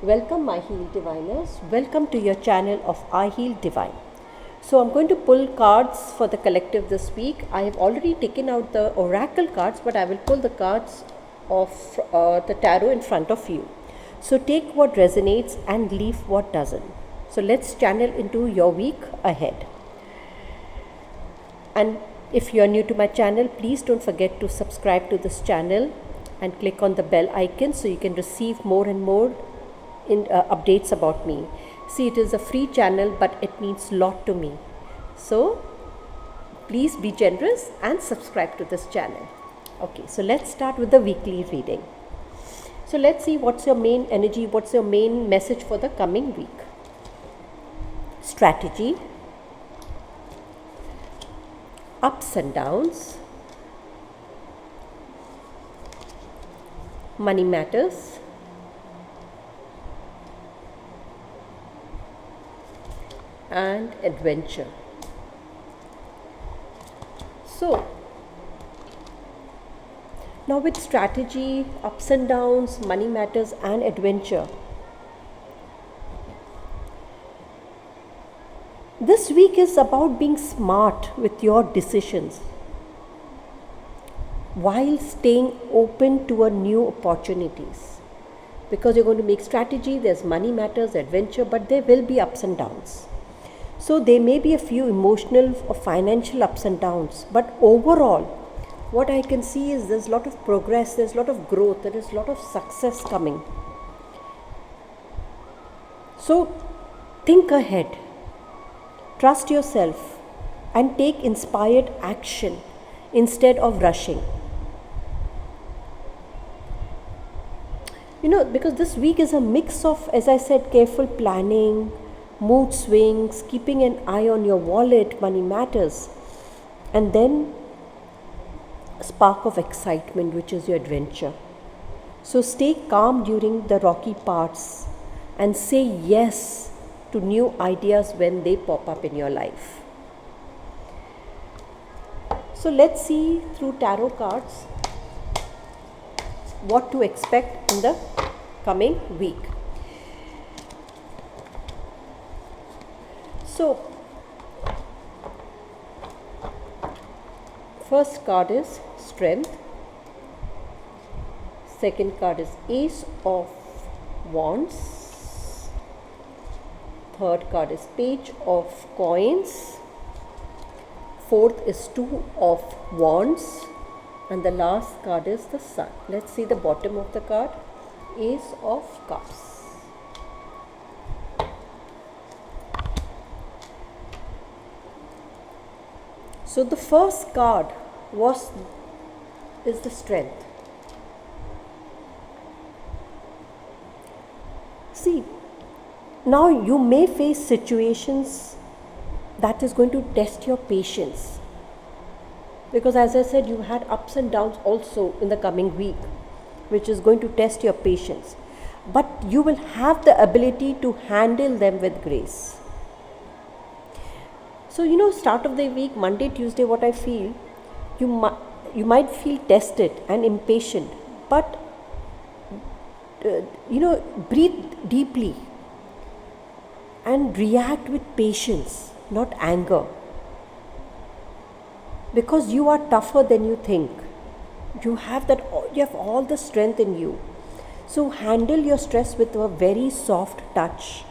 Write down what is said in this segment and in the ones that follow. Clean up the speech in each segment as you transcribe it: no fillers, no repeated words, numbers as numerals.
Welcome, my Heal Diviners. Welcome to your channel of I Heal Divine. So, I'm going to pull cards for the collective this week. I have already taken out the oracle cards, but I will pull the cards of the tarot in front of you. So, take what resonates and leave what doesn't. So, let's channel into your week ahead. And if you are new to my channel, please don't forget to subscribe to this channel and click on the bell icon so you can receive more and more updates about me. See, it is a free channel, but it means a lot to me. So please be generous and subscribe to this channel. Okay, so let's start with the weekly reading. So let's see what's your main energy, what's your main message for the coming week. Strategy, ups and downs, money matters, and adventure. So now with strategy, ups and downs, money matters, and adventure, this week is about being smart with your decisions while staying open to a new opportunities, because you're going to make strategy. There's money matters, adventure, but there will be ups and downs. So there may be a few emotional or financial ups and downs, but overall what I can see is there's a lot of progress, there's a lot of growth, there is a lot of success coming. So think ahead, trust yourself, and take inspired action instead of rushing. Because this week is a mix of, as I said, careful planning, mood swings, keeping an eye on your wallet, money matters, and then a spark of excitement, which is your adventure. So stay calm during the rocky parts and say yes to new ideas when they pop up in your life. So let's see through tarot cards what to expect in the coming week. So first card is strength, second card is ace of wands, third card is page of coins, fourth is two of wands, and the last card is the sun. Let's see the bottom of the card, ace of cups. So the first card is the strength. See, now you may face situations that is going to test your patience, because as I said, you had ups and downs also in the coming week, which is going to test your patience, but you will have the ability to handle them with grace. So start of the week, Monday, Tuesday, what I feel, you might feel tested and impatient, but breathe deeply and react with patience, not anger, because you are tougher than you think. You have all the strength in you. So handle your stress with a very soft touch.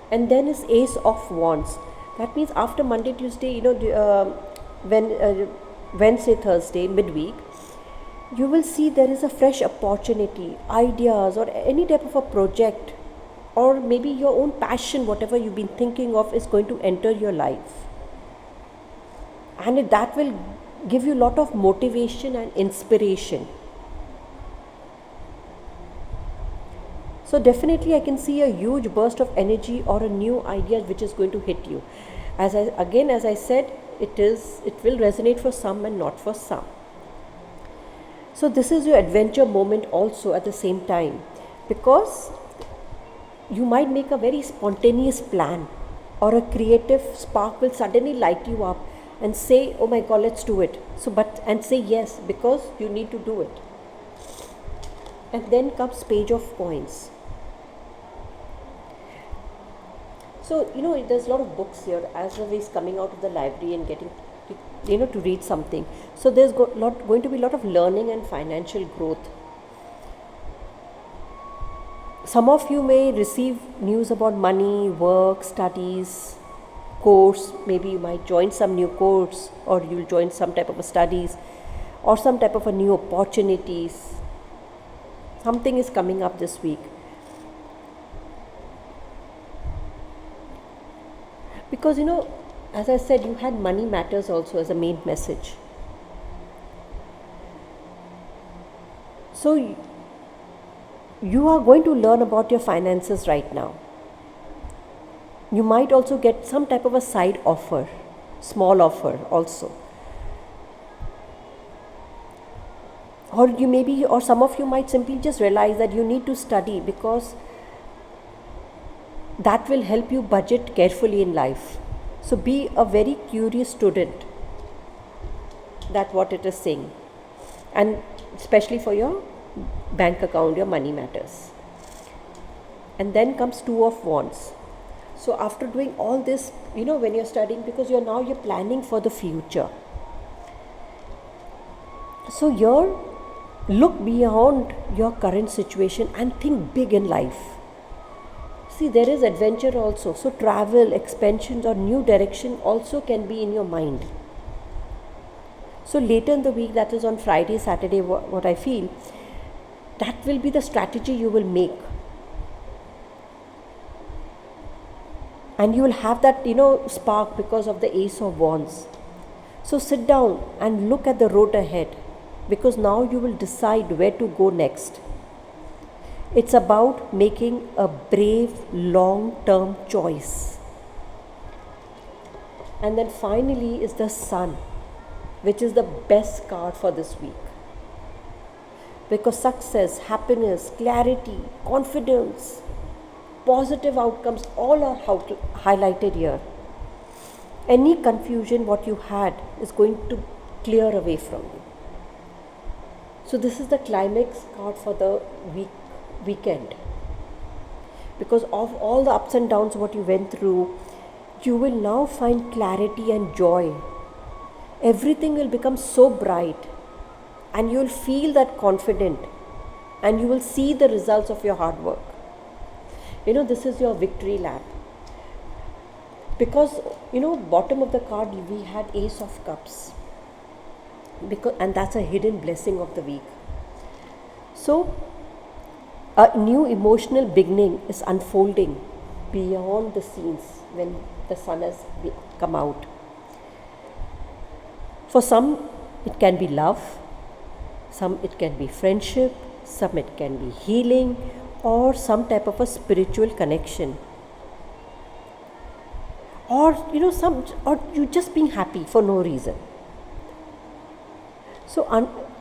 And then is ace of wands. That means after Monday, Tuesday, Wednesday, Thursday, midweek, you will see there is a fresh opportunity, ideas, or any type of a project, or maybe your own passion, whatever you've been thinking of, is going to enter your life. And that will give you a lot of motivation and inspiration. So definitely I can see a huge burst of energy or a new idea which is going to hit you. As I said, it will resonate for some and not for some. So this is your adventure moment also at the same time, because you might make a very spontaneous plan, or a creative spark will suddenly light you up and say, oh my God, let's do it. And say yes, because you need to do it. And then comes page of coins. So there's a lot of books here as Ravi is coming out of the library and getting to read something. So there's going to be a lot of learning and financial growth. Some of you may receive news about money, work, studies, course. Maybe you might join some new course, or you'll join some type of a studies, or some type of a new opportunities. Something is coming up this week. Because as I said, you had money matters also as a main message. So you are going to learn about your finances right now. You might also get some type of a side offer, small offer also. Or some of you might simply just realize that you need to study, because that will help you budget carefully in life. So be a very curious student. That's what it is saying. And especially for your bank account, your money matters. And then comes Two of Wands. So after doing all this, when you're studying, because you're planning for the future. So here, look beyond your current situation and think big in life. See, there is adventure also. So travel, expansions or new direction also can be in your mind. So later in the week, that is on Friday, Saturday, what I feel, that will be the strategy you will make. And you will have that, spark because of the Ace of Wands. So sit down and look at the road ahead, because now you will decide where to go next. It's about making a brave, long-term choice. And then finally is the Sun, which is the best card for this week. Because success, happiness, clarity, confidence, positive outcomes, all are highlighted here. Any confusion what you had is going to clear away from you. So this is the climax card for the weekend. Because of all the ups and downs what you went through, you will now find clarity and joy. Everything will become so bright, and you will feel that confident, and you will see the results of your hard work. This is your victory lap. Because bottom of the card we had Ace of Cups, and that's a hidden blessing of the week. So a new emotional beginning is unfolding beyond the scenes when the Sun has come out. For some it can be love, some it can be friendship, some it can be healing, or some type of a spiritual connection, or or you just being happy for no reason. So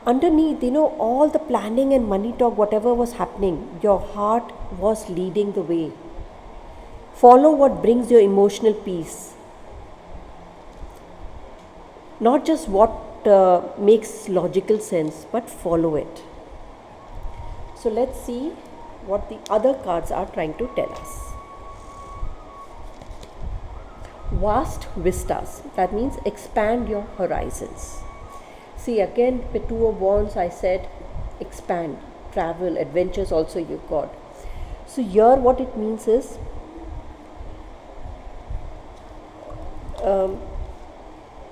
underneath, all the planning and money talk, whatever was happening, your heart was leading the way. Follow what brings your emotional peace, not just what makes logical sense, but follow it. So let's see what the other cards are trying to tell us. Vast vistas, that means expand your horizons. See, again with Two of Wands, I said expand, travel, adventures also you got. So here what it means is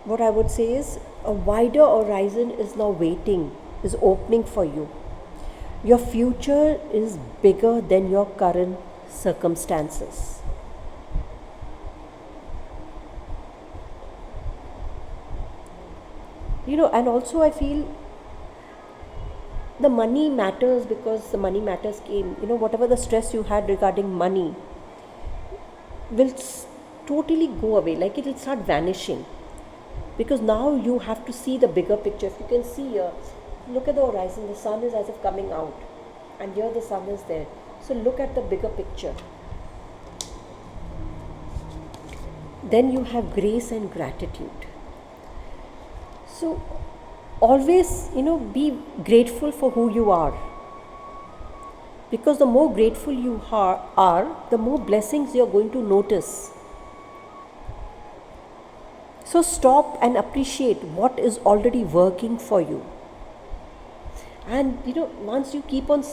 what I would say is a wider horizon is now waiting, is opening for you. Your future is bigger than your current circumstances. And also I feel the money matters, because the money matters came. Whatever the stress you had regarding money will totally go away, like it will start vanishing. Because now you have to see the bigger picture. If you can see here, look at the horizon, the Sun is as if coming out, and here the Sun is there. So look at the bigger picture. Then you have grace and gratitude. So always, be grateful for who you are. Because the more grateful you are, the more blessings you are going to notice. So stop and appreciate what is already working for you. And once you keep on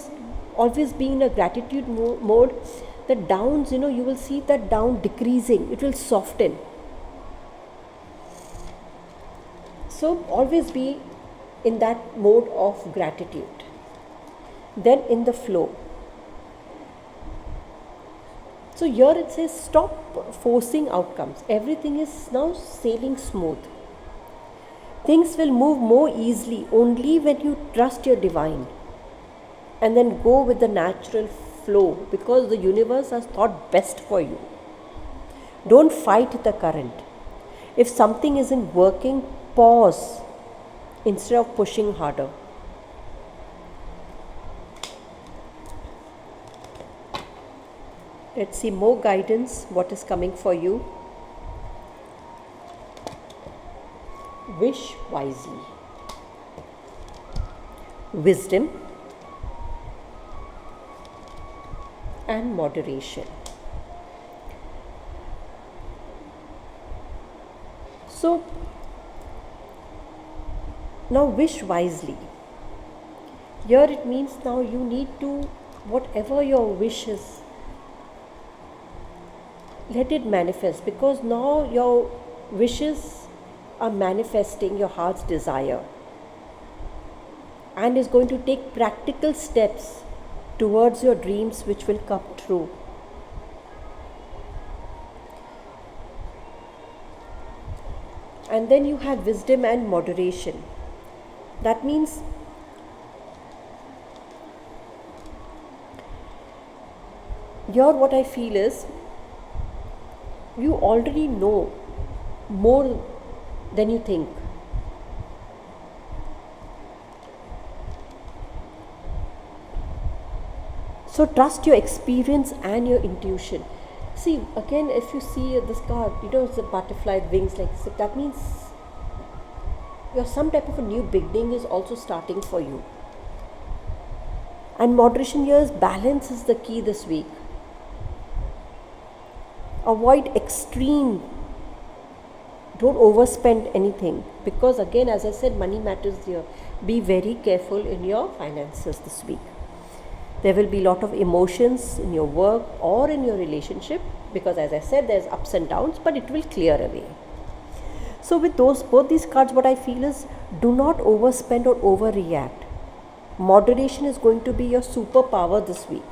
always being in a gratitude mode, the downs, you will see that down decreasing, it will soften. So always be in that mode of gratitude, then in the flow. So here it says stop forcing outcomes. Everything is now sailing smooth. Things will move more easily only when you trust your divine and then go with the natural flow, because the universe has thought best for you. Don't fight the current. If something isn't working, pause instead of pushing harder. Let's see more guidance, what is coming for you. Wish wisely. Wisdom and moderation. So now wish wisely. Here it means now you need to, whatever your wish is, let it manifest, because now your wishes are manifesting your heart's desire and is going to take practical steps towards your dreams, which will come true. And then you have wisdom and moderation. That means here what I feel is you already know more than you think. So trust your experience and your intuition. See, again, if you see this card, it's a butterfly wings, like so that means some type of a new beginning is also starting for you. And moderation here is balance is the key this week. Avoid extreme. Don't overspend anything, because again, as I said, money matters here. Be very careful in your finances this week. There will be a lot of emotions in your work or in your relationship, because as I said, there's ups and downs, but it will clear away. So with both these cards, what I feel is do not overspend or overreact. Moderation is going to be your superpower this week.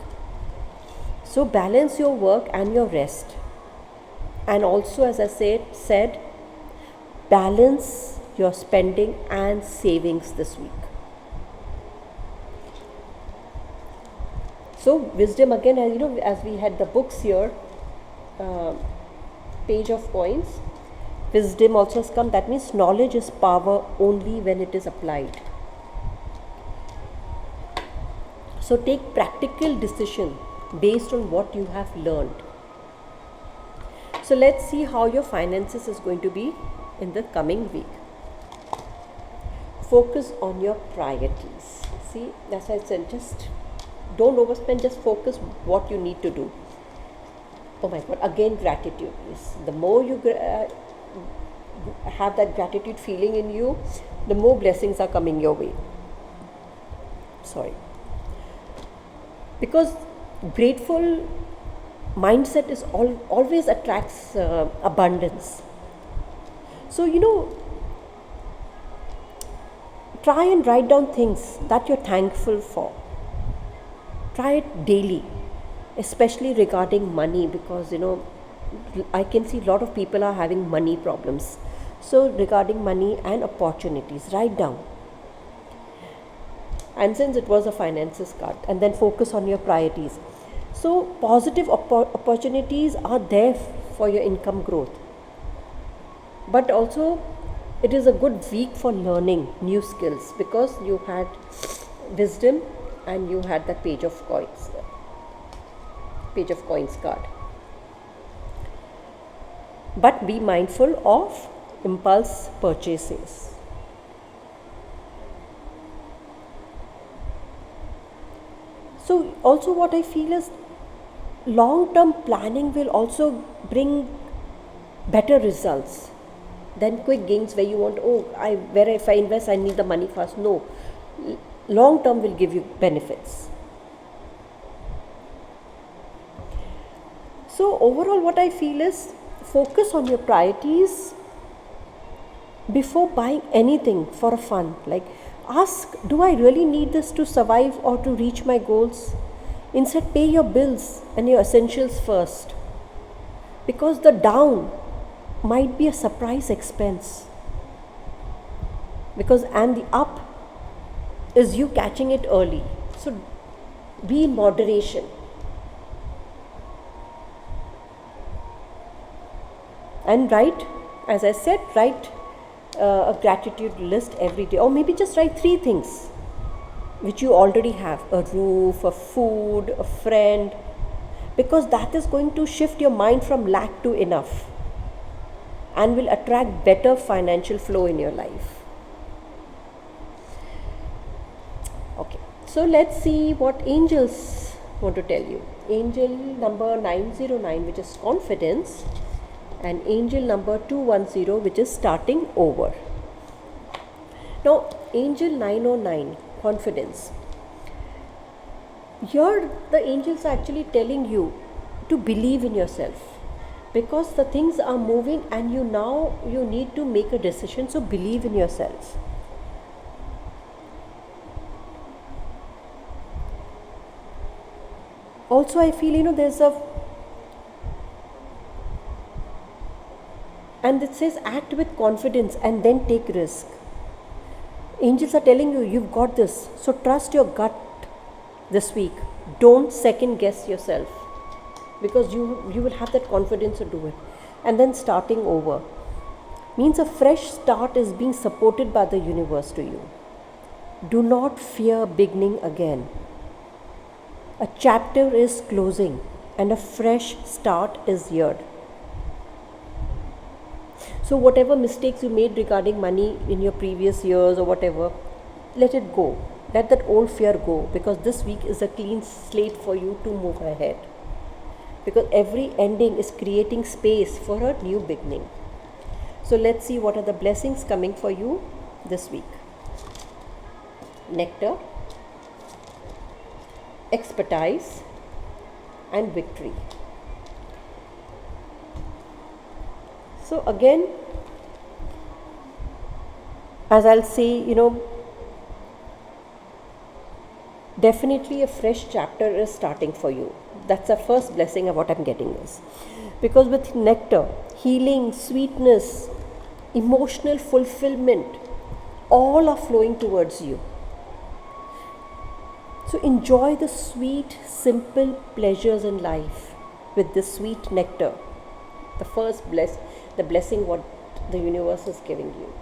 So balance your work and your rest. And also, as I said, balance your spending and savings this week. So wisdom, again, as we had the books here, page of coins, wisdom also has come. That means knowledge is power only when it is applied. So take practical decision based on what you have learned. So let's see how your finances is going to be in the coming week. Focus on your priorities. See, as I said, just don't overspend, just focus what you need to do. Oh my God, again gratitude. Yes. The more you have that gratitude feeling in you, the more blessings are coming your way. Sorry. Because grateful mindset is always attracts abundance. So try and write down things that you're thankful for. Try it daily, especially regarding money, because I can see a lot of people are having money problems. So regarding money and opportunities, write down. And since it was a finances card, and then focus on your priorities. So positive opportunities are there for your income growth. But also it is a good week for learning new skills, because you had wisdom and you had the page of coins card. But be mindful of impulse purchases. So also what I feel is long-term planning will also bring better results. than quick gains where you want, oh, where if I invest, I need the money fast. No, long term will give you benefits. So overall, what I feel is focus on your priorities before buying anything for a fun. Like, ask, do I really need this to survive or to reach my goals? Instead, pay your bills and your essentials first, because the down might be a surprise expense, because and the up is you catching it early. So be in moderation. And write, as I said, write a gratitude list every day, or maybe just write 3 things which you already have: a roof, a food, a friend, because that is going to shift your mind from lack to enough and will attract better financial flow in your life. Okay, so let's see what angels want to tell you. Angel number 909, which is confidence, and angel number 210, which is starting over. Now, angel 909, confidence. Here, the angels are actually telling you to believe in yourself, because the things are moving and you need to make a decision. So believe in yourself. Also, I feel, there's a, and it says act with confidence and then take risk. Angels are telling you, you've got this. So trust your gut this week. Don't second guess yourself, because you will have that confidence to do it. And then starting over means a fresh start is being supported by the universe to you. Do not fear beginning again. A chapter is closing and a fresh start is here. So whatever mistakes you made regarding money in your previous years or whatever, let it go. Let that old fear go, because this week is a clean slate for you to move ahead. Because every ending is creating space for a new beginning. So let's see what are the blessings coming for you this week. Nectar, expertise, and victory. So again, as I'll say, definitely a fresh chapter is starting for you. That's the first blessing of what I'm getting is. Because with nectar, healing, sweetness, emotional fulfillment, all are flowing towards you. So enjoy the sweet, simple pleasures in life with this sweet nectar. The first the blessing what the universe is giving you.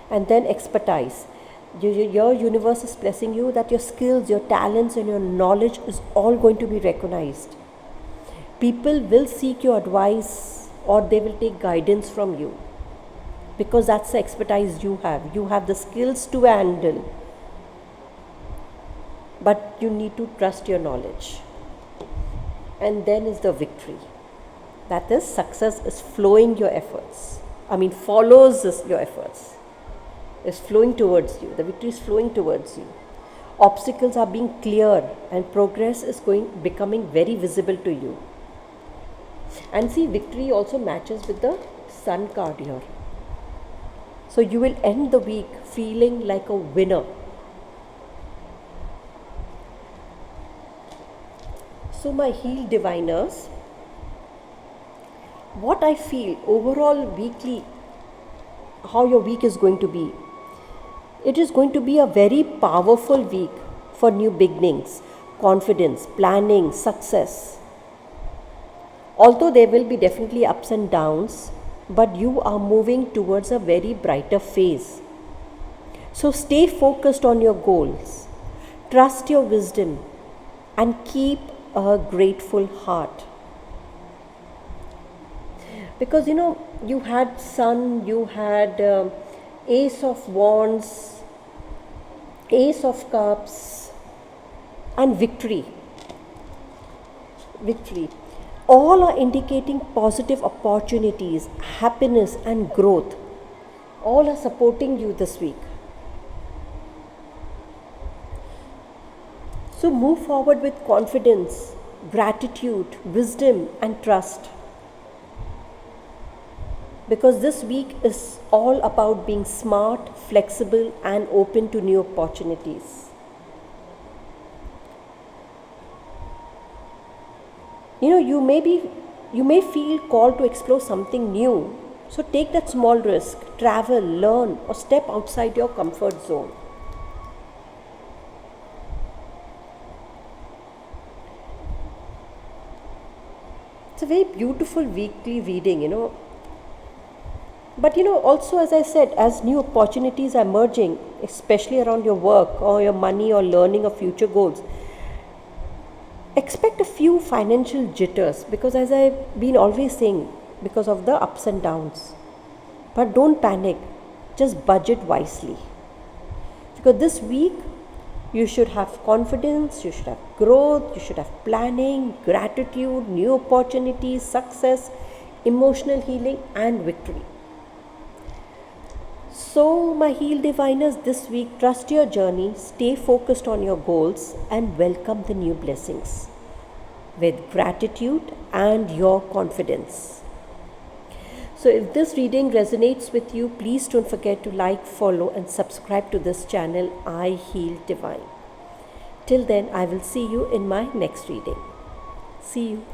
And then expertise. Your universe is blessing you that your skills, your talents, and your knowledge is all going to be recognized. People will seek your advice or they will take guidance from you, because that's the expertise you have. You have the skills to handle, but you need to trust your knowledge. And then is the victory. That is, success is flowing your efforts. Follows your efforts. Is flowing towards you. The victory is flowing towards you. Obstacles are being cleared and progress is becoming very visible to you. And see, victory also matches with the Sun card here. So you will end the week feeling like a winner. So my healed diviners, what I feel overall weekly, how your week is going to be. It is going to be a very powerful week for new beginnings, confidence, planning, success. Although there will be definitely ups and downs, but you are moving towards a very brighter phase. So stay focused on your goals, trust your wisdom, and keep a grateful heart. Because you had Sun, you had Ace of Wands, Ace of Cups, and Victory. All are indicating positive opportunities, happiness, and growth. all are supporting you this week. So move forward with confidence, gratitude, wisdom, and trust. Because this week is all about being smart, flexible, and open to new opportunities. You may feel called to explore something new. So take that small risk, travel, learn, or step outside your comfort zone. It's a very beautiful weekly reading. But also, as I said, as new opportunities are emerging, especially around your work or your money or learning or future goals, expect a few financial jitters, because as I've been always saying, because of the ups and downs. But don't panic, just budget wisely. Because this week you should have confidence, you should have growth, you should have planning, gratitude, new opportunities, success, emotional healing, and victory. So, my Heal Diviners, this week, trust your journey, stay focused on your goals, and welcome the new blessings with gratitude and your confidence. So, if this reading resonates with you, please don't forget to like, follow, and subscribe to this channel, I Heal Divine. Till then, I will see you in my next reading. See you.